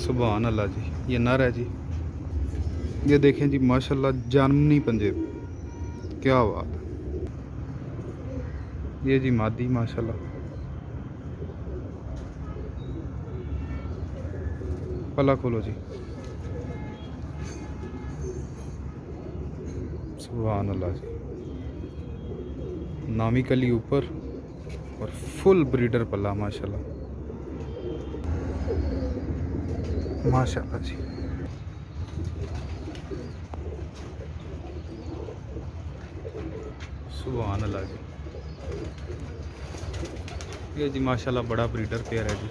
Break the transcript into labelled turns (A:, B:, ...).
A: सुभान अल्लाह जी, ये नर है जी। ये देखें जी माशाल्लाह जामनी पंजेब, क्या बात है। ये जी मादी माशाल्लाह। पला खोलो जी, सुभान अल्लाह जी। नामी कली ऊपर और फुल ब्रीडर पल्ला माशाल्लाह, माशाल्लाह जी। सुभान अल्लाह जी। ये जी माशाल्लाह बड़ा ब्रीडर पेयर है जी।